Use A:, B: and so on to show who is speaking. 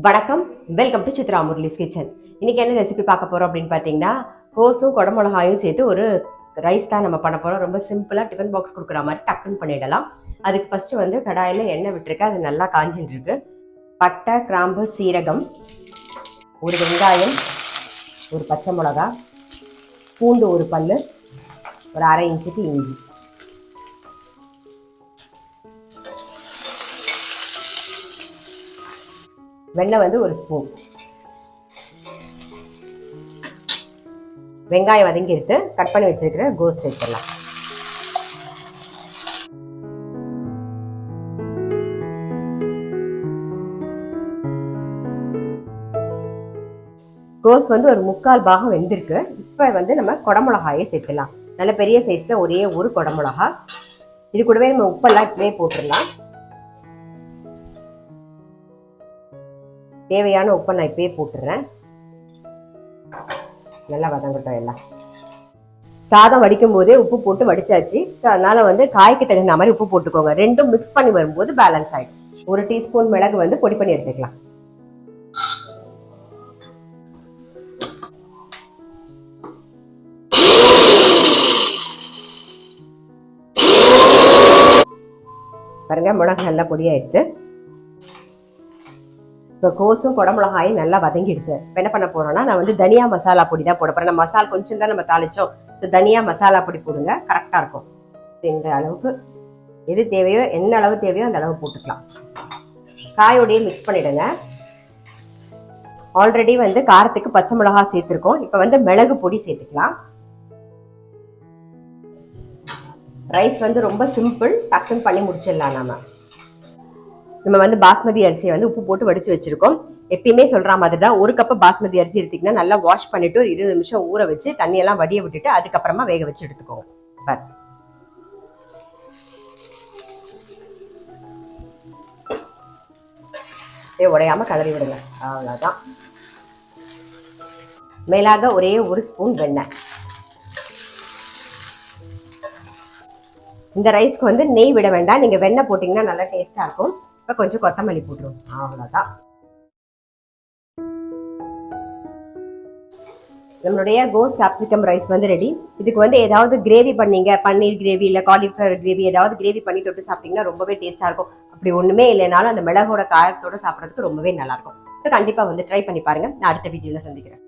A: வணக்கம், welcome to Chitra Murali's kitchen. இன்னைக்கு என்ன ரெசிபி பார்க்க போறோம் அப்படின்னு பார்த்தீங்கன்னா, கோஸும் குடமிளகாயும் சேர்த்து ஒரு ரைஸ் தான் நம்ம பண்ண போறோம். ரொம்ப சிம்பிளாக டிஃபன் பாக்ஸ் கொடுக்குற மாதிரி டக்குன்னு பண்ணிடலாம். அதுக்கு ஃபர்ஸ்ட் வந்து கடாயில் எண்ணெய் விட்டுருக்கேன், அது நல்லா காஞ்சிட்டு இருக்கு. பட்டை, கிராம்பு, சீரகம், ஒரு வெங்காயம், ஒரு பச்சை மிளகா, பூண்டு ஒரு பல்லு, ஒரு அரை இன்ச்சுக்கு இஞ்சி. வெண்ணெய் வந்து ஒரு ஸ்பூன். வெங்காயம் வதங்கி எடுத்து கட் பண்ணி வச்சிருக்கிற கோஸ் சேர்த்துடலாம். கோஸ் வந்து ஒரு 3/4 பாகம் வெந்திருக்கு. இப்போ வந்து நம்ம குடமிளகாயை சேர்த்துடலாம். நல்ல பெரிய சைஸ்ல ஒரே ஒரு குடமிளகா. இது கூடவே நம்ம உப்பெல்லாம் இப்பவே போட்டுடலாம். தேவையான உப்பை நான் இப்பயே போட்டுடுறேன். நல்லா வதங்கட்டும். எல்லாம் சாதம் வடிக்கும் போதே உப்பு போட்டு வடிச்சாச்சு. அதனால வந்து காய்க்கு தகுந்த மாதிரி உப்பு போட்டுக்கோங்க. ரெண்டும் மிக்ஸ் பண்ணி வரும்போது பேலன்ஸ் ஆயிடும். 1 டீஸ்பூன் மிளகு வந்து பொடி பண்ணி எடுத்துக்கலாம். பாருங்க, மிளகு நல்லா பொடியாயிடுச்சு. இப்போ கோஸும் குடமிளகாயும் நல்லா வதங்கிடுச்சு. இப்போ என்ன பண்ண போறோம்னா, நான் வந்து தனியா மசாலா பொடி தான் போட போறேன். நம்ம மசாலா கொஞ்சம் தான் நம்ம தாளிச்சோம். ஸோ தனியா மசாலா பொடி போடுங்க, கரெக்டாக இருக்கும். இந்த அளவுக்கு எது தேவையோ, என்ன அளவு தேவையோ அந்த அளவு போட்டுக்கலாம். காயோடையே மிக்ஸ் பண்ணிடுங்க. ஆல்ரெடி வந்து காரத்துக்கு பச்சை மிளகா சேர்த்துருக்கோம். இப்போ வந்து மிளகு பொடி சேர்த்துக்கலாம். ரைஸ் வந்து ரொம்ப சிம்பிள், டக்குன்னு பண்ணி முடிச்சிடலாம். நம்ம வந்து பாஸ்மதி அரிசியை வந்து உப்பு போட்டு வடிச்சு வச்சிருக்கோம். எப்பயுமே சொல்ற மாதிரி தான், 1 கப் பாஸ்மதி அரிசி எடுத்தீங்கன்னா நல்லா வாஷ் பண்ணிட்டு ஒரு 20 நிமிஷம் ஊற வச்சு தண்ணியெல்லாம் வடிய விட்டுட்டு அதுக்கப்புறமா வேக வச்சு எடுத்துக்கோங்க. உடையாம கலரி விடுங்க, அவ்வளவுதான். மேலாக ஒரே ஒரு ஸ்பூன் வெண்ணெய். இந்த ரைஸ்க்கு வந்து நெய் விட வேண்டாம், நீங்க வெண்ணெய் போட்டீங்கன்னா நல்லா டேஸ்டா இருக்கும். இப்போ கொஞ்சம் கொத்தமல்லி போட்டுருவோம், அவ்வளோதான். நம்மளுடைய கோஸ் கேப்சிகம் ரைஸ் வந்து ரெடி. இதுக்கு வந்து ஏதாவது கிரேவி பண்ணீங்க, பன்னீர் கிரேவி இல்லை காலிஃப்ளவர் கிரேவி, ஏதாவது கிரேவி பண்ணி தொட்டு சாப்பிட்டீங்கன்னா ரொம்பவே டேஸ்டா இருக்கும். அப்படி ஒண்ணுமே இல்லைனாலும் அந்த மிளகோட காரத்தோட சாப்பிட்றதுக்கு ரொம்பவே நல்லா இருக்கும். ஸோ கண்டிப்பா வந்து ட்ரை பண்ணி பாருங்க. நான் அடுத்த வீடியோல சந்திக்கிறேன்.